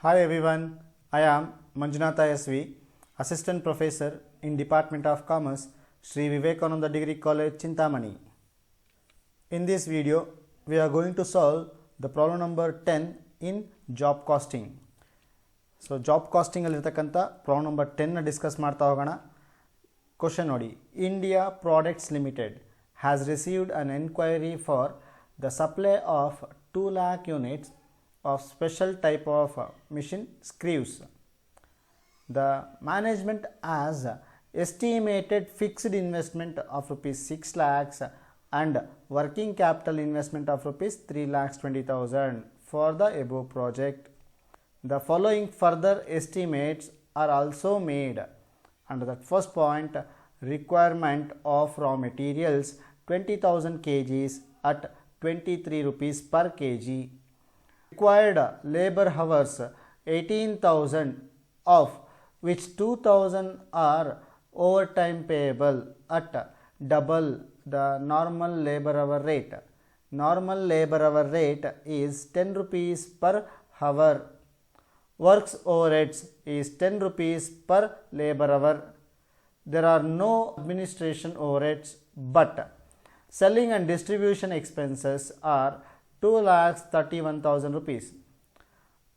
Hi everyone, I am Manjunatha SV, Assistant Professor in Department of Commerce, Sri Vivekananda Degree College, Chintamani. In this video, we are going to solve the problem number 10 in job costing. So job costing alirtakanta problem number 10 na discuss ಮಾಡ್ತಾ ಹೋಗೋಣ. Question ನೋಡಿ. India Products Limited has received an inquiry for the supply of 2 lakh units of special type of machine screws. The management has estimated fixed investment of rupees 6 lakhs and working capital investment of rupees 3 lakhs 20,000 for the above project. The following further estimates are also made. Under the first point, requirement of raw materials 20,000 kgs at 23 rupees per kg. Required labor hours 18,000, of which 2,000 are overtime payable at double the normal labor hour rate. Normal labor hour rate is 10 rupees per hour. Works overheads is 10 rupees per labor hour. There are no administration overheads, but selling and distribution expenses are 2,31,000 rupees.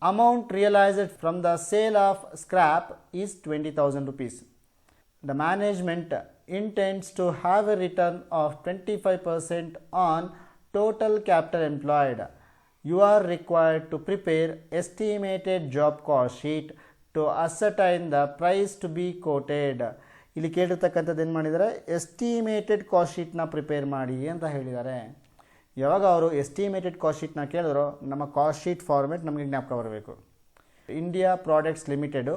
Amount realized from the sale of scrap is 20,000 rupees. The management intends to have a return of 25% on total capital employed. You are required to prepare estimated job cost sheet to ascertain the price to be quoted. ಇಲ್ಲಿ ಕೇಳಿರ್ತಕ್ಕಂಥದ್ದು ಏನು ಮಾಡಿದ್ದಾರೆ, estimated cost ಶೀಟ್ನ prepare ಮಾಡಿ ಅಂತ ಹೇಳಿದ್ದಾರೆ. ಯಾವಾಗ ಅವರು estimated cost ಶೀಟ್ನ ಕೇಳಿದ್ರು, ನಮ್ಮ ಕಾಸ್ಟ್ ಶೀಟ್ ಫಾರ್ಮೆಟ್ ನಮಗೆ ಜ್ಞಾಪಕ ಬರಬೇಕು. India products limited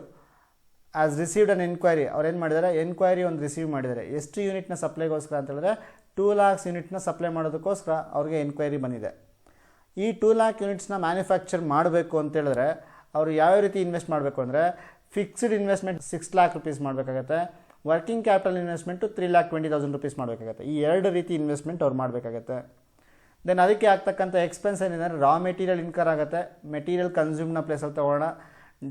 as received an enquiry, ಅವ್ರು ಏನು ಮಾಡಿದ್ದಾರೆ, ಎನ್ಕ್ವೈರಿ ಒಂದು ರಿಸೀವ್ ಮಾಡಿದ್ದಾರೆ. ಎಷ್ಟು ಯೂನಿಟ್ನ ಸಪ್ಲೈಗೋಸ್ಕರ ಅಂತ ಹೇಳಿದ್ರೆ 2 lakhs ಯೂನಿಟ್ನ ಸಪ್ಲೈ ಮಾಡೋದಕ್ಕೋಸ್ಕರ ಅವ್ರಿಗೆ ಎನ್ಕ್ವೈರಿ ಬಂದಿದೆ. ಈ 2 lakh ಯೂನಿಟ್ಸ್ನ ಮ್ಯಾನುಫ್ಯಾಕ್ಚರ್ ಮಾಡಬೇಕು ಅಂತ ಹೇಳಿದ್ರೆ ಅವರು ಯಾವ ರೀತಿ ಇನ್ವೆಸ್ಟ್ ಮಾಡಬೇಕು ಅಂದರೆ, ಫಿಕ್ಸ್ಡ್ ಇನ್ವೆಸ್ಟ್ಮೆಂಟ್ 6 lakh rupees ಮಾಡಬೇಕಾಗತ್ತೆ, ವರ್ಕಿಂಗ್ ಕ್ಯಾಪಿಟಲ್ ಇನ್ವೆಸ್ಟ್ಮೆಂಟು 3,20,000 rupees ಮಾಡಬೇಕಾಗತ್ತೆ. ಈ ಎರಡು ರೀತಿ ಇನ್ವೆಸ್ಟ್ಮೆಂಟ್ ಅವ್ರು ಮಾಡಬೇಕಾಗತ್ತೆ. ದೆನ್ ಅದಕ್ಕೆ ಆಗ್ತಕ್ಕಂಥ ಎಕ್ಸ್ಪೆನ್ಸ್ ಏನಿದೆ, ರಾ ಮೆಟೀರಿಯಲ್ ಇನ್ಕರ್ ಆಗುತ್ತೆ. ಮೆಟೀರಿಯಲ್ ಕನ್ಸ್ಯೂಮ್ನ ಪ್ಲೇಸಲ್ಲಿ ತೊಗೊಳ್ಳೋಣ.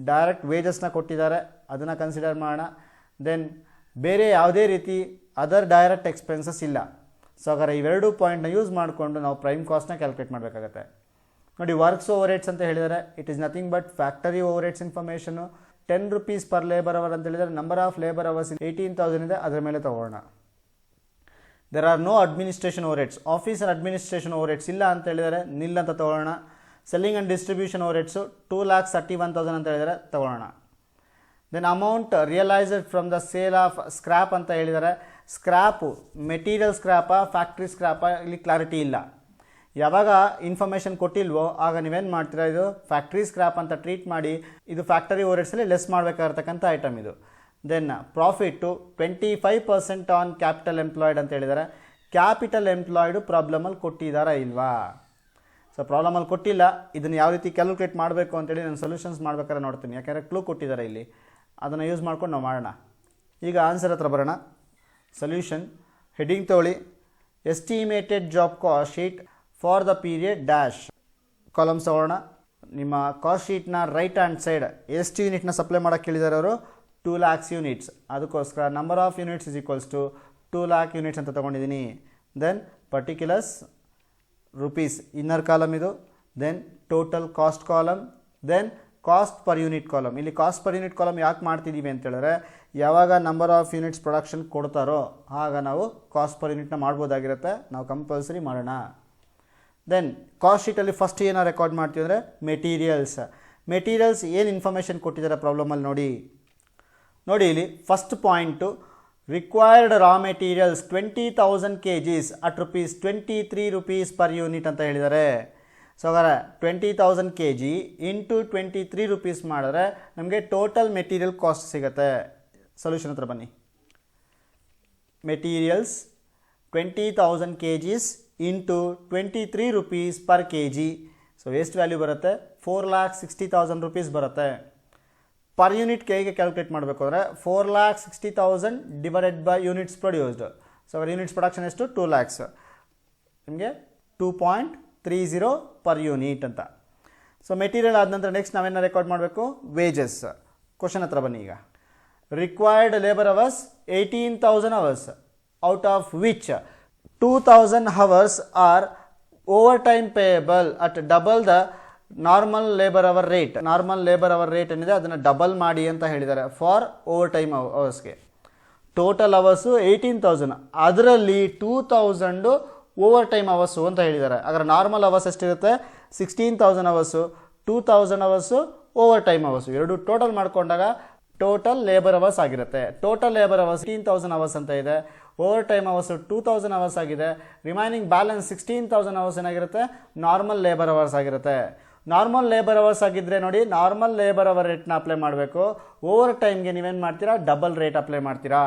ಡೈರೆಕ್ಟ್ ವೇಜಸ್ನ ಕೊಟ್ಟಿದ್ದಾರೆ, ಅದನ್ನು ಕನ್ಸಿಡರ್ ಮಾಡೋಣ. ದೆನ್ ಬೇರೆ ಯಾವುದೇ ರೀತಿ ಅದರ್ ಡೈರೆಕ್ಟ್ ಎಕ್ಸ್ಪೆನ್ಸಸ್ ಇಲ್ಲ. ಸೊ ಹಾಗಾದ್ರೆ ಇವೆರಡು ಪಾಯಿಂಟ್ನ ಯೂಸ್ ಮಾಡಿಕೊಂಡು ನಾವು ಪ್ರೈಮ್ ಕಾಸ್ಟ್ನ ಕ್ಯಾಲ್ಕುಲೇಟ್ ಮಾಡಬೇಕಾಗತ್ತೆ. ನೋಡಿ, ವರ್ಕ್ಸ್ ಓವರ್ ಹೆಡ್ಸ್ ಅಂತ ಹೇಳಿದರೆ it is nothing but factory over heads information. 10 rupees per labour hour ಅಂತ ಹೇಳಿದರೆ ನಂಬರ್ ಆಫ್ ಲೇಬರ್ ಅವರ್ಸ್ 18,000 ಇದೆ, ಅದರ ಮೇಲೆ ತೊಗೊಳ್ಳೋಣ. There are no administration over heads, office and administration over heads ಇಲ್ಲ ಅಂತ ಹೇಳಿದರೆ ನಿಲ್ ಅಂತ ತೊಗೊಳ್ಳೋಣ. Selling and distribution over heads 2,31,000 ಅಂತ ಹೇಳಿದರೆ ತೊಗೊಳ್ಳೋಣ. Then amount realised from the sale of scrap ಅಂತ ಹೇಳಿದರೆ, ಸ್ಕ್ರ್ಯಾಪು ಮೆಟೀರಿಯಲ್ ಸ್ಕ್ರ್ಯಾಪಾ ಫ್ಯಾಕ್ಟ್ರಿ ಸ್ಕ್ರ್ಯಾಪಾ ಇಲ್ಲಿ ಕ್ಲಾರಿಟಿ ಇಲ್ಲ. ಯಾವಾಗ ಇನ್ಫಾರ್ಮೇಷನ್ ಕೊಟ್ಟಿಲ್ವೋ ಆಗ ನೀವೇನು ಮಾಡ್ತೀರಾ, ಇದು ಫ್ಯಾಕ್ಟ್ರಿ ಸ್ಕ್ರ್ಯಾಪ್ ಅಂತ ಟ್ರೀಟ್ ಮಾಡಿ ಇದು ಫ್ಯಾಕ್ಟರಿ ಓವರ್ಹೆಡ್ಸಲ್ಲಿ ಲೆಸ್ ಮಾಡಬೇಕಾಗಿರ್ತಕ್ಕಂಥ ಐಟಮ್ ಇದು. Then profit 25% on capital employed ಅಂತ ಹೇಳಿದ್ದಾರೆ. ಕ್ಯಾಪಿಟಲ್ ಎಂಪ್ಲಾಯ್ಡು ಪ್ರಾಬ್ಲಮಲ್ಲಿ ಕೊಟ್ಟಿದ್ದಾರಾ ಇಲ್ವಾ? ಸೊ ಪ್ರಾಬ್ಲಮಲ್ಲಿ ಕೊಟ್ಟಿಲ್ಲ. ಇದನ್ನು ಯಾವ ರೀತಿ ಕ್ಯಾಲ್ಕುಲೇಟ್ ಮಾಡಬೇಕು ಅಂತೇಳಿ ನಾನು ಸೊಲ್ಯೂಷನ್ಸ್ ಮಾಡ್ಬೇಕಾದ್ರೆ ನೋಡ್ತೀನಿ, ಯಾಕೆಂದರೆ ಕ್ಲೂ ಕೊಟ್ಟಿದ್ದಾರೆ ಇಲ್ಲಿ, ಅದನ್ನು ಯೂಸ್ ಮಾಡ್ಕೊಂಡು ನಾವು ಮಾಡೋಣ. ಈಗ ಆನ್ಸರ್ ಹತ್ರ ಬರೋಣ. ಸೊಲ್ಯೂಷನ್ ಹೆಡ್ಡಿಂಗ್ ತೊಗೊಳ್ಳಿ, estimated job cost sheet for the period dash. Columns ತಗೊಳ್ಳೋಣ. ನಿಮ್ಮ ಕಾಸ್ಟ್ ಶೀಟ್ನ ರೈಟ್ ಹ್ಯಾಂಡ್ ಸೈಡ್ ಎಷ್ಟು ಯೂನಿಟ್ನ ಸಪ್ಲೈ ಮಾಡೋಕ್ಕೆ ಕೇಳಿದ್ದಾರೆ ಅವರು, 2 lakhs ಯೂನಿಟ್ಸ್. ಅದಕ್ಕೋಸ್ಕರ number of units is equals to 2 lakh units ಅಂತ ತೊಗೊಂಡಿದ್ದೀನಿ. Then particulars rupees inner column ಇದು. Then total cost column. Then cost per unit column. ಇಲ್ಲಿ ಕಾಸ್ಟ್ ಪರ್ ಯೂನಿಟ್ ಕಾಲಮ್ ಯಾಕೆ ಮಾಡ್ತಿದ್ದೀವಿ ಅಂತ ಹೇಳಿದ್ರೆ, ಯಾವಾಗ ನಂಬರ್ ಆಫ್ ಯೂನಿಟ್ಸ್ ಪ್ರೊಡಕ್ಷನ್ ಕೊಡ್ತಾರೋ ಆಗ ನಾವು ಕಾಸ್ಟ್ ಪರ್ ಯೂನಿಟ್ನ ಮಾಡ್ಬೋದಾಗಿರುತ್ತೆ. ನಾವು ಕಂಪಲ್ಸರಿ ಮಾಡೋಣ. ದೆನ್ ಕಾಸ್ಟ್ ಶೀಟಲ್ಲಿ ಫಸ್ಟ್ ಏನೋ ರೆಕಾರ್ಡ್ ಮಾಡ್ತೀವಿ ಅಂದರೆ ಮೆಟೀರಿಯಲ್ಸ್. ಮೆಟೀರಿಯಲ್ಸ್ ಏನು ಇನ್ಫಾರ್ಮೇಷನ್ ಕೊಟ್ಟಿದ್ದಾರೆ ಪ್ರಾಬ್ಲಮಲ್ಲಿ ನೋಡಿ ಇಲ್ಲಿ first point, required raw materials 20,000 kgs at rupees 23 rupees per unit ಅಂತ ಹೇಳಿದ್ದಾರೆ. ಸೊ ಹಾಗಾದ್ರೆ 20,000 kg ಇಂಟು 23 rupees ಮಾಡಿದ್ರೆ ನಮಗೆ ಟೋಟಲ್ ಮೆಟೀರಿಯಲ್ ಕಾಸ್ಟ್ ಸಿಗುತ್ತೆ. ಸೊಲ್ಯೂಷನ್ ಹತ್ರ ಬನ್ನಿ. Materials 20,000 kgs into 23 rupees per kg. So ಎಷ್ಟು ವ್ಯಾಲ್ಯೂ ಬರುತ್ತೆ, 4,60,000 rupees ಬರುತ್ತೆ. ಪರ್ ಯೂನಿಟ್ ಹೇಗೆ ಕ್ಯಾಲ್ಕುಲೇಟ್ ಮಾಡಬೇಕು ಅಂದರೆ, 4,60,000 divided by units produced. So ಅವರ ಯೂನಿಟ್ಸ್ ಪ್ರೊಡಕ್ಷನ್ ಎಷ್ಟು, 2 lakhs. ನಿಮಗೆ 2.30 per ಯೂನಿಟ್ ಅಂತ. ಸೊ ಮೆಟೀರಿಯಲ್ ಆದ ನಂತರ ನೆಕ್ಸ್ಟ್ ನಾವೇನು ರೆಕಾರ್ಡ್ ಮಾಡಬೇಕು, ವೇಜಸ್. ಕ್ವಶನ್ ಹತ್ರ ಬನ್ನಿ ಈಗ. Required labour hours 18,000 hours, out of which 2,000 hours are overtime payable at double the normal labour hour rate. Normal labour hour rate ಏನಿದೆ ಅದನ್ನು ಡಬಲ್ ಮಾಡಿ ಅಂತ ಹೇಳಿದ್ದಾರೆ ಫಾರ್ ಓವರ್ ಟೈಮ್ ಅವರ್ಸ್ಗೆ. ಟೋಟಲ್ ಅವರ್ಸು 18,000, ಅದರಲ್ಲಿ 2,000 ಓವರ್ ಟೈಮ್ ಅವರ್ಸು ಅಂತ ಹೇಳಿದ್ದಾರೆ. ಹಾಗಾದ್ರೆ ನಾರ್ಮಲ್ ಅವರ್ಸ್ ಎಷ್ಟಿರುತ್ತೆ, 16,000 hours, 2,000 hours overtime hours, ಎರಡು ಟೋಟಲ್ ಮಾಡಿಕೊಂಡಾಗ ಟೋಟಲ್ ಲೇಬರ್ ಅವರ್ಸ್ ಆಗಿರುತ್ತೆ. ಟೋಟಲ್ ಲೇಬರ್ ಅವರ್ಸ್ 18,000 ಅವರ್ಸ್ ಅಂತ ಇದೆ, ಓವರ್ ಟೈಮ್ ಅವರ್ಸು 2,000 ಅವರ್ಸ್ ಆಗಿದೆ. ರಿಮೈನಿಂಗ್ ಬ್ಯಾಲೆನ್ಸ್ 16,000 ಅವರ್ಸ್ ಏನಾಗಿರುತ್ತೆ, ನಾರ್ಮಲ್ ಲೇಬರ್ ಅವರ್ಸ್ ಆಗಿರುತ್ತೆ. ನಾರ್ಮಲ್ ಲೇಬರ್ ಅವರ್ಸ್ ಆಗಿದ್ದರೆ ನೋಡಿ, ನಾರ್ಮಲ್ ಲೇಬರ್ ಅವರ್ ರೇಟ್ನ ಅಪ್ಲೈ ಮಾಡಬೇಕು. ಓವರ್ ಟೈಮ್ಗೆ ನೀವೇನು ಮಾಡ್ತೀರಾ, ಡಬಲ್ ರೇಟ್ ಅಪ್ಲೈ ಮಾಡ್ತೀರಾ.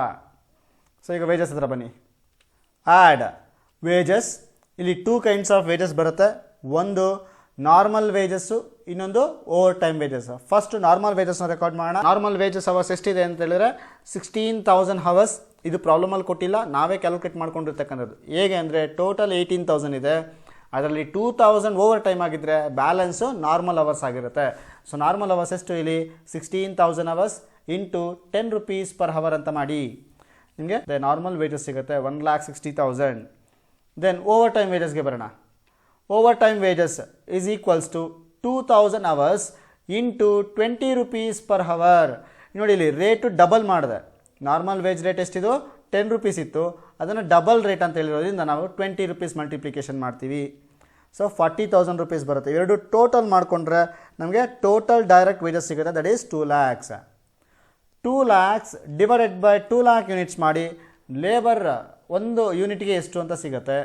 ಸೊ ಈಗ ವೇಜಸ್ ಹತ್ರ ಬನ್ನಿ. ಆ್ಯಡ್ ವೇಜಸ್, ಇಲ್ಲಿ 2 ಕೈಂಡ್ಸ್ ಆಫ್ ವೇಜಸ್ ಬರುತ್ತೆ. ಒಂದು ನಾರ್ಮಲ್ ವೇಜಸ್ಸು, ಇನ್ನೊಂದು over time wages. First normal ವೇಜಸ್ನ ರೆಕಾರ್ಡ್ ಮಾಡೋಣ. ನಾರ್ಮಲ್ ವೇಜಸ್ ಅವರ್ಸ್ ಎಷ್ಟಿದೆ ಅಂತ ಹೇಳಿದ್ರೆ 16,000 ಅವರ್ಸ್. ಇದು ಪ್ರಾಬ್ಲಮಲ್ಲಿ ಕೊಟ್ಟಿಲ್ಲ, ನಾವೇ ಕ್ಯಾಲ್ಕುಲೇಟ್ ಮಾಡ್ಕೊಂಡಿರ್ತಕ್ಕಂಥದ್ದು. ಹೇಗೆ ಅಂದರೆ ಟೋಟಲ್ 18,000 ಇದೆ, ಅದರಲ್ಲಿ 2,000 ಓವರ್ ಟೈಮ್ ಆಗಿದ್ದರೆ ಬ್ಯಾಲೆನ್ಸು ನಾರ್ಮಲ್ ಅವರ್ಸ್ ಆಗಿರುತ್ತೆ. ಸೊ ನಾರ್ಮಲ್ ಅವರ್ಸ್ ಎಷ್ಟು ಇಲ್ಲಿ 16,000 hours into 10 rupees per hour ಅಂತ ಮಾಡಿ ನಿಮಗೆ ನಾರ್ಮಲ್ ವೇಜಸ್ ಸಿಗುತ್ತೆ 1,60,000. ದೆನ್ ಓವರ್ ಟೈಮ್ ವೇಜಸ್ಗೆ ಬರೋಣ. Over time wages is equals to 2,000 hours into 20 rupees per hour. ನೋಡಿ ಇಲ್ಲಿ ರೇಟು ಡಬಲ್ ಮಾಡಿದೆ. ನಾರ್ಮಲ್ ವೇಜ್ ರೇಟ್ ಎಷ್ಟಿದು 10 rupees ಇತ್ತು, ಅದನ್ನು ಡಬಲ್ ರೇಟ್ ಅಂತ ಹೇಳಿರೋದ್ರಿಂದ ನಾವು 20 rupees ಮಲ್ಟಿಪ್ಲಿಕೇಶನ್ ಮಾಡ್ತೀವಿ. ಸೊ 40,000 rupees ಬರುತ್ತೆ. ಎರಡು ಟೋಟಲ್ ಮಾಡಿಕೊಂಡ್ರೆ ನಮಗೆ ಟೋಟಲ್ ಡೈರೆಕ್ಟ್ ವೇಜಸ್ ಸಿಗುತ್ತೆ, that is 2 lakhs. 2 lakhs divided by 2 lakh units ಮಾಡಿ ಲೇಬರ್ ಒಂದು ಯೂನಿಟ್ಗೆ ಎಷ್ಟು ಅಂತ ಸಿಗುತ್ತೆ.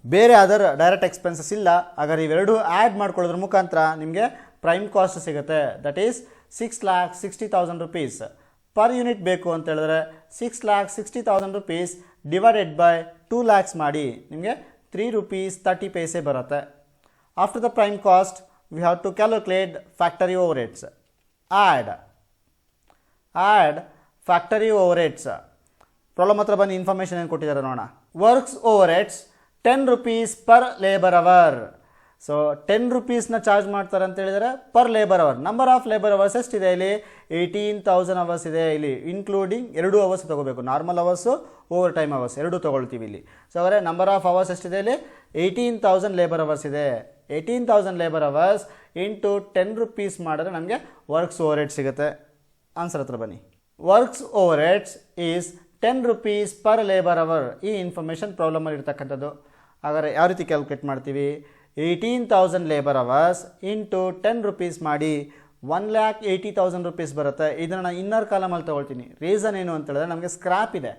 ಬೇರೆ ಅದರ್ ಡೈರೆಕ್ಟ್ ಎಕ್ಸ್ಪೆನ್ಸಸ್ ಇಲ್ಲ. ಹಾಗಾದ್ರೆ ಇವೆರಡು ಆ್ಯಡ್ ಮಾಡ್ಕೊಳ್ಳೋದ್ರ ಮುಖಾಂತರ ನಿಮಗೆ ಪ್ರೈಮ್ ಕಾಸ್ಟ್ ಸಿಗುತ್ತೆ, that is 6,60,000 rupees per unit ಬೇಕು ಅಂತ ಹೇಳಿದ್ರೆ 6,60,000 rupees ಡಿವೈಡೆಡ್ ಬೈ 2 lakhs ಮಾಡಿ ನಿಮಗೆ 3 rupees 30 paise ಬರುತ್ತೆ. After the prime cost we have to calculate factory over heads. Add factory over heads. Problem ಹತ್ರ ಬನ್ನಿ, ಇನ್ಫಾರ್ಮೇಷನ್ ಏನು ಕೊಟ್ಟಿದ್ದಾರೆ ನೋಡೋಣ. Works over heads 10 rupees per labour hour. So 10 rupeesನ charge ಮಾಡ್ತಾರೆ ಅಂತ ಹೇಳಿದರೆ per labour hour. Number of labour hours ಎಷ್ಟಿದೆ ಇಲ್ಲಿ 18,000 ಅವರ್ಸ್ ಇದೆ. ಇಲ್ಲಿ ಇನ್ಕ್ಲೂಡಿಂಗ್ 2 ಅವರ್ಸ್ ತೊಗೋಬೇಕು, normal hours overtime hours ಎರಡು ತೊಗೊಳ್ತೀವಿ ಇಲ್ಲಿ. ಸೊ ಅವರೇ ನಂಬರ್ ಆಫ್ ಅವರ್ಸ್ ಎಷ್ಟಿದೆ ಇಲ್ಲಿ 18,000 ಲೇಬರ್ ಅವರ್ಸ್ ಇದೆ. 18,000 ಲೇಬರ್ ಅವರ್ಸ್ ಇಂಟು 10 rupees ಮಾಡಿದ್ರೆ ನಮಗೆ ವರ್ಕ್ಸ್ ಓವರ್ ಹೆಡ್ ಸಿಗುತ್ತೆ. ಆನ್ಸರ್ ಹತ್ರ ಬನ್ನಿ. Works over heads is 10 rupees per labour hour. ಈ ಇನ್ಫಾರ್ಮೇಷನ್ ಪ್ರಾಬ್ಲಮಲ್ಲಿ ಇರ್ತಕ್ಕಂಥದ್ದು. ಹಾಗಾದರೆ ಯಾವ ರೀತಿ ಕ್ಯಾಲ್ಕುಲೇಟ್ ಮಾಡ್ತೀವಿ, 18,000 ಲೇಬರ್ ಅವರ್ಸ್ ಇಂಟು 10 rupees ಮಾಡಿ 1,80,000 rupees ಬರುತ್ತೆ. ಇದನ್ನು ನಾನು ಇನ್ನರ್ ಕಾಲಮಲ್ಲಿ ತೊಗೊಳ್ತೀನಿ. ರೀಸನ್ ಏನು ಅಂತ ಹೇಳಿದ್ರೆ ನಮಗೆ ಸ್ಕ್ರ್ಯಾಪ್ ಇದೆ,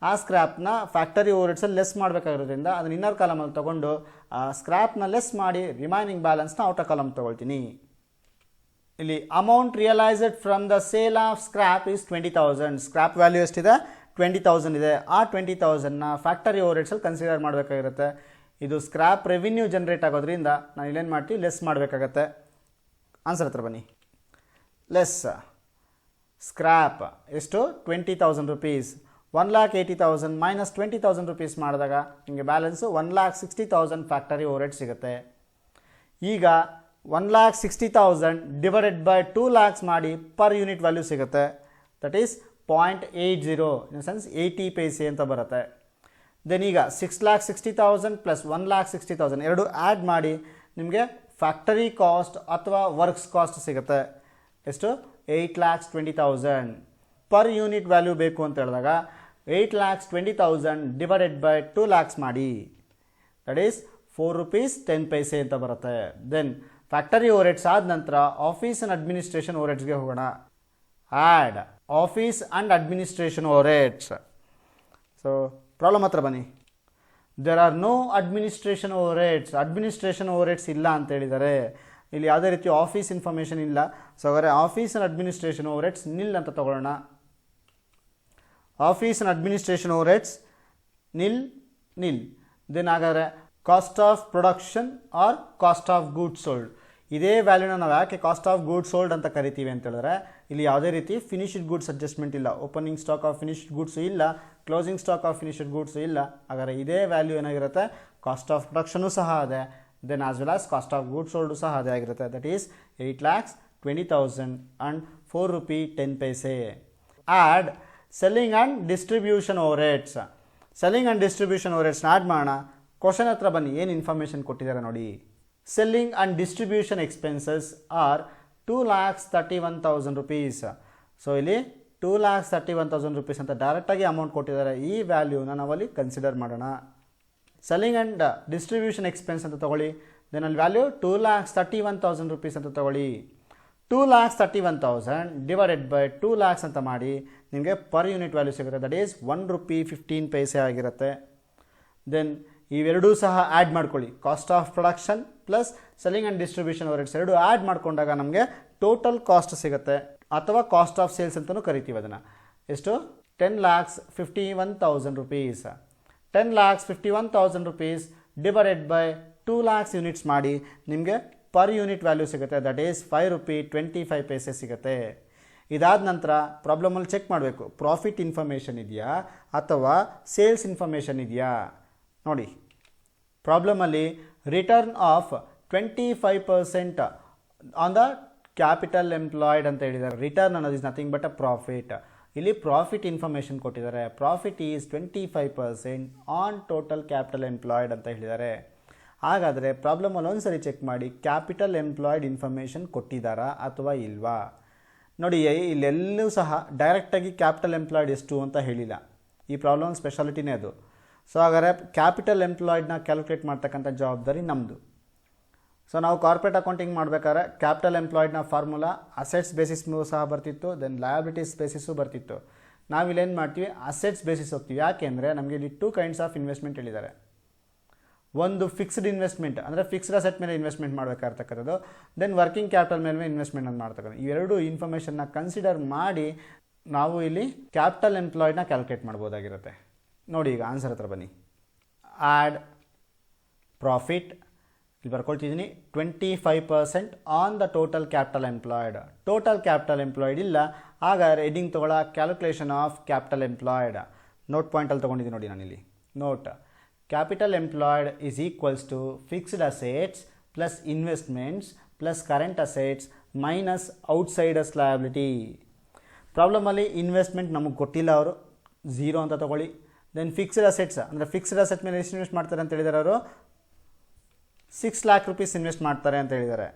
ಆ ಸ್ಕ್ರ್ಯಾಪ್ನ ಫ್ಯಾಕ್ಟರಿ ಓವರ್ ಹೆಡ್ಸಲ್ಲಿ ಲೆಸ್ ಮಾಡಬೇಕಾಗಿರೋದ್ರಿಂದ ಅದನ್ನು ಇನ್ನರ್ ಕಾಲಮಲ್ಲಿ ತೊಗೊಂಡು ಆ ಸ್ಕ್ರ್ಯಾಪ್ನ ಲೆಸ್ ಮಾಡಿ ರಿಮೈನಿಂಗ್ ಬ್ಯಾಲೆನ್ಸ್ನ ಔಟರ್ ಕಾಲಮ್ ತೊಗೊಳ್ತೀನಿ. ಇಲ್ಲಿ amount realised from the sale of scrap is 20,000. Scrap value ಎಷ್ಟಿದೆ 20,000 ಇದೆ. ಆ 20,000ನ ಫ್ಯಾಕ್ಟರಿ ಓವರ್ ಹೆಡ್ಸಲ್ಲಿ ಕನ್ಸಿಡರ್ ಮಾಡಬೇಕಾಗಿರುತ್ತೆ. ಇದು ಸ್ಕ್ರ್ಯಾಪ್ ರೆವಿನ್ಯೂ ಜನ್ರೇಟ್ ಆಗೋದ್ರಿಂದ ನಾನು ಇಲ್ಲೇನು ಮಾಡ್ತೀವಿ, ಲೆಸ್ ಮಾಡಬೇಕಾಗತ್ತೆ. ಆನ್ಸರ್ ಹತ್ರ ಬನ್ನಿ. ಲೆಸ್ ಸ್ಕ್ರ್ಯಾಪ್ ಎಷ್ಟು 20,000 rupees, 1,80,000 ಮೈನಸ್ 20,000 rupees ಮಾಡಿದಾಗ ನಿಮಗೆ ಬ್ಯಾಲೆನ್ಸು 1,60,000 ಫ್ಯಾಕ್ಟರಿ ಓವರ್ ಹೆಡ್ ಸಿಗುತ್ತೆ. ಈಗ 1,60,000 ಡಿವೈಡೆಡ್ ಬೈ 2 lakhs ಮಾಡಿ ಪರ್ ಯೂನಿಟ್ ವ್ಯಾಲ್ಯೂ ಸಿಗುತ್ತೆ, that is 0.80 in sense 80 paise ಅಂತ ಬರುತ್ತೆ. ದೆನ್ ಈಗ 6,60,000 ಪ್ಲಸ್ 1,60,000 ಎರಡು ಆ್ಯಡ್ ಮಾಡಿ ನಿಮಗೆ ಫ್ಯಾಕ್ಟರಿ ಕಾಸ್ಟ್ ಅಥವಾ ವರ್ಕ್ಸ್ ಕಾಸ್ಟ್ ಸಿಗುತ್ತೆ. ಎಷ್ಟು 8,20,000 ಪರ್ ಯೂನಿಟ್ ವ್ಯಾಲ್ಯೂ ಬೇಕು ಅಂತ ಹೇಳಿದಾಗ 8,20,000 ಡಿವೈಡೆಡ್ ಬೈ 2 lakhs ಮಾಡಿ, ದಟ್ ಈಸ್ 4 rupees 10 paise ಅಂತ ಬರುತ್ತೆ. ದೆನ್ ಫ್ಯಾಕ್ಟರಿ ಓವರ್ ಹೆಡ್ಸ್ ಆದ ನಂತರ ಆಫೀಸ್ ಆ್ಯಂಡ್ ಅಡ್ಮಿನಿಸ್ಟ್ರೇಷನ್ ಓವರ್ ಹೆಡ್ಸ್ಗೆ ಹೋಗೋಣ. Add office and administration over heads. So problem ಹತ್ರ ಬನ್ನಿ. There are no administration over heads. Administration over heads ಇಲ್ಲ ಅಂತ ಹೇಳಿದ್ದಾರೆ. ಇಲ್ಲಿ ಯಾವುದೇ ರೀತಿ ಆಫೀಸ್ ಇನ್ಫಾರ್ಮೇಷನ್ ಇಲ್ಲ. ಸೊ ಹಾಗಾದರೆ office and administration over heads nil ಅಂತ ತಗೊಳ್ಳೋಣ. Office and administration over heads nil. Then ಹಾಗಾದರೆ cost of production or cost of goods sold. ಇದೇ ವ್ಯಾಲ್ಯೂನ ನಾವು ಯಾಕೆ ಕಾಸ್ಟ್ ಆಫ್ ಗೂಡ್ಸ್ ಸೋಲ್ಡ್ ಅಂತ ಕರಿತೀವಿ ಅಂತ ಹೇಳಿದ್ರೆ ಇಲ್ಲಿ ಯಾವುದೇ ರೀತಿ ಫಿನಿಶ್ಡ್ ಗೂಡ್ಸ್ ಅಡ್ಜಸ್ಟ್ಮೆಂಟ್ ಇಲ್ಲ. Opening stock of finished goods ಇಲ್ಲ, closing stock of finished goods ಇಲ್ಲ. ಹಾಗಾದರೆ ಇದೇ ವ್ಯಾಲ್ಯೂ ಏನಾಗಿರುತ್ತೆ, ಕಾಸ್ಟ್ ಆಫ್ ಪ್ರೊಡಕ್ಷನು ಸಹ ಇದೆ, then as well as cost of goods sold ಸಹ ಅದೇ ಆಗಿರುತ್ತೆ. That is 8,20,000 and 4 rupee 10 paise. Add selling and distribution overheads. Selling and distribution ಓವರ್ಹೆಡ್ಸ್ನ ಆ್ಯಡ್ ಮಾಡೋಣ. ಕ್ವಶನ್ ಹತ್ರ ಬನ್ನಿ, ಏನು ಇನ್ಫಾರ್ಮೇಷನ್ ಕೊಟ್ಟಿದ್ದಾರೆ ನೋಡಿ. Selling and distribution expenses are 2,31,000 rupees. So ಇಲ್ಲಿ 2,31,000 rupees ಅಂತ ಡೈರೆಕ್ಟಾಗಿ ಅಮೌಂಟ್ ಕೊಟ್ಟಿದ್ದಾರೆ. ಈ ವ್ಯಾಲ್ಯೂನ ನಾವಲ್ಲಿ ಕನ್ಸಿಡರ್ ಮಾಡೋಣ. ಸೆಲ್ಲಿಂಗ್ ಆ್ಯಂಡ್ ಡಿಸ್ಟ್ರಿಬ್ಯೂಷನ್ ಎಕ್ಸ್ಪೆನ್ಸ್ ಅಂತ ತೊಗೊಳ್ಳಿ. ದೆನ್ ಅಲ್ಲಿ ವ್ಯಾಲ್ಯೂ 2,31,000 rupees ಅಂತ ತೊಗೊಳ್ಳಿ. 2,31,000 ಡಿವೈಡೆಡ್ ಬೈ 2 lakhs ಅಂತ ಮಾಡಿ ನಿಮಗೆ ಪರ್ ಯೂನಿಟ್ ವ್ಯಾಲ್ಯೂ ಸಿಗುತ್ತೆ. ದಟ್ ಈಸ್ 1 rupee 15 paise ಆಗಿರುತ್ತೆ. ದೆನ್ ಇವೆರಡೂ ಸಹ ಆ್ಯಡ್ ಮಾಡ್ಕೊಳ್ಳಿ. Cost of production plus selling and distribution overheads ಎರಡು ಆ್ಯಡ್ ಮಾಡಿಕೊಂಡಾಗ ನಮಗೆ ಟೋಟಲ್ ಕಾಸ್ಟ್ ಸಿಗುತ್ತೆ, ಅಥವಾ ಕಾಸ್ಟ್ ಆಫ್ ಸೇಲ್ಸ್ ಅಂತಲೂ ಕರಿತೀವಿ ಅದನ್ನು. ಎಷ್ಟು? 10,51,000 rupees. 10,51,000 rupees divided by 2 lakhs units ಮಾಡಿ ನಿಮಗೆ ಪರ್ ಯೂನಿಟ್ ವ್ಯಾಲ್ಯೂ ಸಿಗುತ್ತೆ. ದಟ್ ಈಸ್ 5 rupee 25 paise ಸಿಗುತ್ತೆ. ಇದಾದ ನಂತರ ಪ್ರಾಬ್ಲಮಲ್ಲಿ ಚೆಕ್ ಮಾಡಬೇಕು, ಪ್ರಾಫಿಟ್ ಇನ್ಫಾರ್ಮೇಷನ್ ಇದೆಯಾ ಅಥವಾ ಸೇಲ್ಸ್ ಇನ್ಫಾರ್ಮೇಷನ್ ಇದೆಯಾ ನೋಡಿ. ಪ್ರಾಬ್ಲಮಲ್ಲಿ return of 25% on the capital employed ಅಂತ ಹೇಳಿದ್ದಾರೆ. ರಿಟರ್ನ್ ಅನ್ನೋದು is nothing but a profit. ಇಲ್ಲಿ ಪ್ರಾಫಿಟ್ ಇನ್ಫಾರ್ಮೇಷನ್ ಕೊಟ್ಟಿದ್ದಾರೆ. Profit is 25% on total capital employed ಅಂತ ಹೇಳಿದ್ದಾರೆ. ಹಾಗಾದರೆ ಪ್ರಾಬ್ಲಮಲ್ಲಿ ಒಂದು ಸರಿ ಚೆಕ್ ಮಾಡಿ, ಕ್ಯಾಪಿಟಲ್ ಎಂಪ್ಲಾಯ್ಡ್ ಇನ್ಫಾರ್ಮೇಷನ್ ಕೊಟ್ಟಿದ್ದಾರಾ ಅಥವಾ ಇಲ್ವಾ ನೋಡಿ. ಇಲ್ಲೆಲ್ಲೂ ಸಹ ಡೈರೆಕ್ಟಾಗಿ ಕ್ಯಾಪಿಟಲ್ ಎಂಪ್ಲಾಯ್ಡ್ ಎಷ್ಟು ಅಂತ ಹೇಳಿಲ್ಲ. ಈ ಪ್ರಾಬ್ಲಮ್ ಸ್ಪೆಷಾಲಿಟಿನೇ ಅದು. ಸೊ ಹಾಗಾದರೆ ಕ್ಯಾಪಿಟಲ್ ಎಂಪ್ಲಾಯ್ಡ್ನ ಕ್ಯಾಲ್ಕುಲೇಟ್ ಮಾಡ್ತಕ್ಕಂಥ ಜವಾಬ್ದಾರಿ ನಮ್ಮದು. ಸೊ ನಾವು ಕಾರ್ಪೊರೇಟ್ ಅಕೌಂಟಿಂಗ್ ಮಾಡಬೇಕಾದ್ರೆ ಕ್ಯಾಪಿಟಲ್ ಎಂಪ್ಲಾಯ್ಡ್ನ ಫಾರ್ಮುಲಾ ಅಸೆಟ್ಸ್ ಬೇಸಿಸ್ ಸಹ ಬರ್ತಿತ್ತು, ದೆನ್ ಲಯಬಿಲಿಟೀಸ್ ಬೇಸಿಸು ಬರ್ತಿತ್ತು. ನಾವಿಲ್ಲೇನು ಮಾಡ್ತೀವಿ, ಅಸೆಟ್ಸ್ ಬೇಸಿಸ್ ಹೋಗ್ತೀವಿ. ಯಾಕೆಂದರೆ ನಮಗೆ ಇಲ್ಲಿ 2 kinds ಆಫ್ ಇನ್ವೆಸ್ಟ್ಮೆಂಟ್ ಹೇಳಿದ್ದಾರೆ. ಒಂದು ಫಿಕ್ಸ್ಡ್ ಇನ್ವೆಸ್ಟ್ಮೆಂಟ್ ಅಂದರೆ ಫಿಕ್ಸ್ಡ್ ಅಸೆಟ್ ಮೇಲೆ ಇನ್ವೆಸ್ಟ್ಮೆಂಟ್ ಮಾಡಬೇಕಾಗಿರ್ತಕ್ಕಂಥದ್ದು, ದೆನ್ ವರ್ಕಿಂಗ್ ಕ್ಯಾಪಿಟಲ್ ಮೇಲೆ ಇನ್ವೆಸ್ಟ್ಮೆಂಟ್ ಅಂತ ಮಾಡ್ತಕ್ಕಂಥ. ಇವೆರಡು ಇನ್ಫಾರ್ಮೇಷನ್ನ ಕನ್ಸಿಡರ್ ಮಾಡಿ ನಾವು ಇಲ್ಲಿ ಕ್ಯಾಪಿಟಲ್ ಎಂಪ್ಲಾಯ್ಡ್ನ ಕ್ಯಾಲ್ಕುಲೇಟ್ ಮಾಡ್ಬೋದಾಗಿರುತ್ತೆ. ನೋಡಿ ಈಗ ಆನ್ಸರ್ ಹತ್ರ ಬನ್ನಿ. ಆ್ಯಡ್ ಪ್ರಾಫಿಟ್ ಇಲ್ಲಿ ಬರ್ಕೊಳ್ತಿದ್ದೀನಿ 25% on the total capital employed. Total capital employed ಇಲ್ಲ, ಹಾಗಾದ್ರೆ ಹೆಡ್ಡಿಂಗ್ ತೊಗೊಳ calculation of capital employed. Note ಪಾಯಿಂಟಲ್ಲಿ ತೊಗೊಂಡಿದ್ದೀನಿ ನೋಡಿ ನಾನಿಲ್ಲಿ. Note capital employed is equals to fixed assets plus investments plus current assets minus outsiders liability. ಪ್ರಾಬ್ಲಮಲ್ಲಿ ಇನ್ವೆಸ್ಟ್ಮೆಂಟ್ ನಮಗೆ ಕೊಟ್ಟಿಲ್ಲ, ಅವರು 0 ಅಂತ ತೊಗೊಳ್ಳಿ. ದೆನ್ ಫಿಕ್ಸ್ಡ್ ಅಸೆಟ್ಸ್ ಅಂದರೆ ಫಿಕ್ಸ್ಡ್ ಅಸೆಟ್ ಮೇಲೆ ಎಷ್ಟು ಇನ್ವೆಸ್ಟ್ ಮಾಡ್ತಾರೆ ಅಂತ ಹೇಳಿದ್ದಾರೆ ಅವರು, 6 lakh rupees ಇನ್ವೆಸ್ಟ್ ಮಾಡ್ತಾರೆ ಅಂತ ಹೇಳಿದ್ದಾರೆ.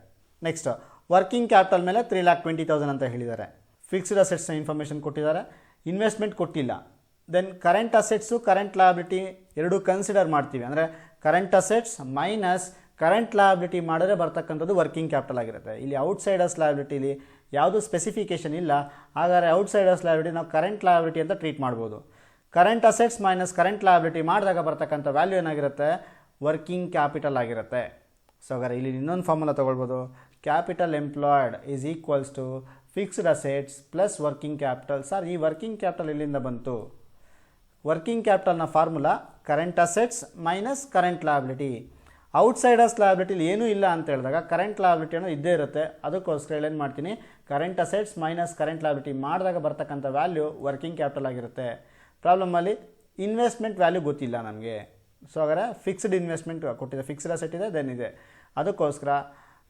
ನೆಕ್ಸ್ಟ್ ವರ್ಕಿಂಗ್ ಕ್ಯಾಪಿಟಲ್ ಮೇಲೆ 3,20,000 ಅಂತ ಹೇಳಿದ್ದಾರೆ. ಫಿಕ್ಸ್ಡ್ ಅಸೆಟ್ಸ್ನ ಇನ್ಫಾರ್ಮೇಷನ್ ಕೊಟ್ಟಿದ್ದಾರೆ, ಇನ್ವೆಸ್ಟ್ಮೆಂಟ್ ಕೊಟ್ಟಿಲ್ಲ. Then current assets current liability ಎರಡೂ ಕನ್ಸಿಡರ್ ಮಾಡ್ತೀವಿ. ಅಂದರೆ current assets minus current liability ಮಾಡಿದ್ರೆ ಬರ್ತಕ್ಕಂಥದ್ದು ವರ್ಕಿಂಗ್ ಕ್ಯಾಪಿಟಲ್ ಆಗಿರುತ್ತೆ. ಇಲ್ಲಿ ಔಟ್ಸೈಡರ್ಸ್ ಲಯಬಿಲಿಟಿಲಿ ಯಾವುದೂ ಸ್ಪೆಸಿಫಿಕೇಷನ್ ಇಲ್ಲ, ಹಾಗಾದರೆ ಔಟ್ಸೈಡರ್ಸ್ ಲಯಬಿಲಿಟಿ ನಾವು ಕರೆಂಟ್ ಲಯಬಿಲಿಟಿ ಅಂತ ಟ್ರೀಟ್ ಮಾಡ್ಬೋದು. Current assets minus current liability ಮಾಡಿದಾಗ ಬರ್ತಕ್ಕಂಥ ವ್ಯಾಲ್ಯೂ ಏನಾಗಿರುತ್ತೆ, ವರ್ಕಿಂಗ್ ಕ್ಯಾಪಿಟಲ್ ಆಗಿರುತ್ತೆ. ಸೊ ಹಾಗಾದ್ರೆ ಇಲ್ಲಿ ಇನ್ನೊಂದು ಫಾರ್ಮುಲಾ ತೊಗೊಳ್ಬೋದು. Capital employed is equals to fixed assets plus working capital. Sir ಈ ವರ್ಕಿಂಗ್ ಕ್ಯಾಪಿಟಲ್ ಎಲ್ಲಿಂದ ಬಂತು? ವರ್ಕಿಂಗ್ ಕ್ಯಾಪಿಟಲ್ನ formula current assets minus current liability. Outsiders ಲಯಬಿಲಿಟಿಲಿ ಏನೂ ಇಲ್ಲ ಅಂತ ಹೇಳಿದಾಗ ಕರೆಂಟ್ ಲಯಬಿಲಿಟಿ ಅನ್ನೋ ಇದ್ದೇ ಇರುತ್ತೆ. ಅದಕ್ಕೋಸ್ಕರ ಏನು ಮಾಡ್ತೀನಿ, current assets minus current liability ಮಾಡಿದಾಗ ಬರ್ತಕ್ಕಂಥ ವ್ಯಾಲ್ಯೂ ವರ್ಕಿಂಗ್ ಕ್ಯಾಪಿಟಲ್ ಆಗಿರುತ್ತೆ. ಪ್ರಾಬ್ಲಮಲ್ಲಿ ಇನ್ವೆಸ್ಟ್ಮೆಂಟ್ ವ್ಯಾಲ್ಯೂ ಗೊತ್ತಿಲ್ಲ ನಮಗೆ. ಸೊ ಹಾಗಾದ್ರೆ ಫಿಕ್ಸ್ಡ್ ಇನ್ವೆಸ್ಟ್ಮೆಂಟ್ ಕೊಟ್ಟಿದೆ, ಫಿಕ್ಸ್ಡ್ ಅಸೆಟ್ ಇದೆ, ದೆನ್ ಇದೆ. ಅದಕ್ಕೋಸ್ಕರ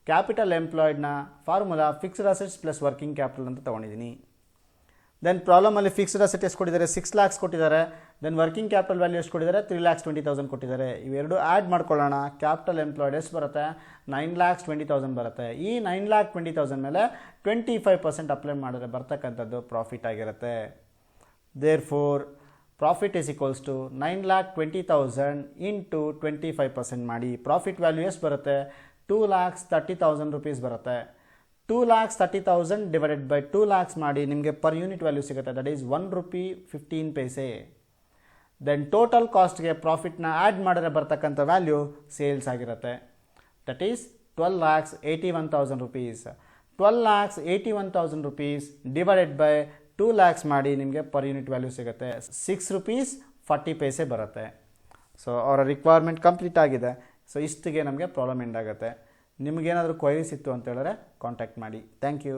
ಕ್ಯಾಪಿಟಲ್ ಎಂಪ್ಲಾಯ್ಡ್ನ formula fixed assets plus working capital ಅಂತ ತೊಗೊಂಡಿದ್ದೀನಿ. ದೆನ್ ಪ್ರಾಬ್ಲಮಲ್ಲಿ ಫಿಕ್ಸ್ಡ್ ಅಸೆಟ್ ಎಷ್ಟು ಕೊಟ್ಟಿದ್ದಾರೆ, 6 lakhs ಕೊಟ್ಟಿದ್ದಾರೆ. ದೆನ್ ವರ್ಕಿಂಗ್ ಕ್ಯಾಪಿಟಲ್ ವ್ಯಾಲ್ಯೂ ಎಷ್ಟು ಕೊಟ್ಟಿದ್ದಾರೆ, 3,20,000 ಕೊಟ್ಟಿದ್ದಾರೆ. ಇವೆರಡು ಆ್ಯಡ್ ಮಾಡ್ಕೊಳ್ಳೋಣ. ಕ್ಯಾಪಿಟಲ್ ಎಂಪ್ಲಾಯ್ಡ್ ಎಷ್ಟು ಬರುತ್ತೆ, 9,20,000 ಬರುತ್ತೆ. ಈ 9,20,000 ಮೇಲೆ 25% ಅಪ್ಲೈ ಮಾಡಿದ್ರೆ ಬರ್ತಕ್ಕಂಥದ್ದು ಪ್ರಾಫಿಟ್ ಆಗಿರುತ್ತೆ. Therefore profit is equals to 9,20,000 into 25% ಮಾಡಿ. ಪ್ರಾಫಿಟ್ ವ್ಯಾಲ್ಯೂ ಎಷ್ಟು ಬರುತ್ತೆ, 2,30,000 rupees ಬರುತ್ತೆ. 2,30,000 ಡಿವೈಡೆಡ್ ಬೈ 2 lakhs ಮಾಡಿ ನಿಮಗೆ ಪರ್ ಯೂನಿಟ್ ವ್ಯಾಲ್ಯೂ ಸಿಗುತ್ತೆ. That is 1 rupee 15 paise. Then total ಕಾಸ್ಟ್ಗೆ ಪ್ರಾಫಿಟ್ನ ಆ್ಯಡ್ ಮಾಡಿದ್ರೆ ಬರ್ತಕ್ಕಂಥ ವ್ಯಾಲ್ಯೂ ಸೇಲ್ಸ್ ಆಗಿರುತ್ತೆ. That is 12,81,000 rupees. 12,81,000 rupees divided by 2 lakhs ಮಾಡಿ ನಿಮಗೆ ಪರ್ ಯೂನಿಟ್ ವ್ಯಾಲ್ಯೂ ಸಿಗುತ್ತೆ. 6 rupees 40 paise ಬರುತ್ತೆ. ಸೊ ಅವರ ರಿಕ್ವೈರ್ಮೆಂಟ್ ಕಂಪ್ಲೀಟ್ ಆಗಿದೆ. ಸೊ ಇಷ್ಟಿಗೆ ನಮಗೆ ಪ್ರಾಬ್ಲಮ್ ಎಂಡ್ ಆಗುತ್ತೆ. ನಿಮಗೇನಾದರೂ ಕ್ವೈರೀಸ್ ಇತ್ತು ಅಂತ ಹೇಳಿದ್ರೆ ಕಾಂಟ್ಯಾಕ್ಟ್ ಮಾಡಿ. Thank you.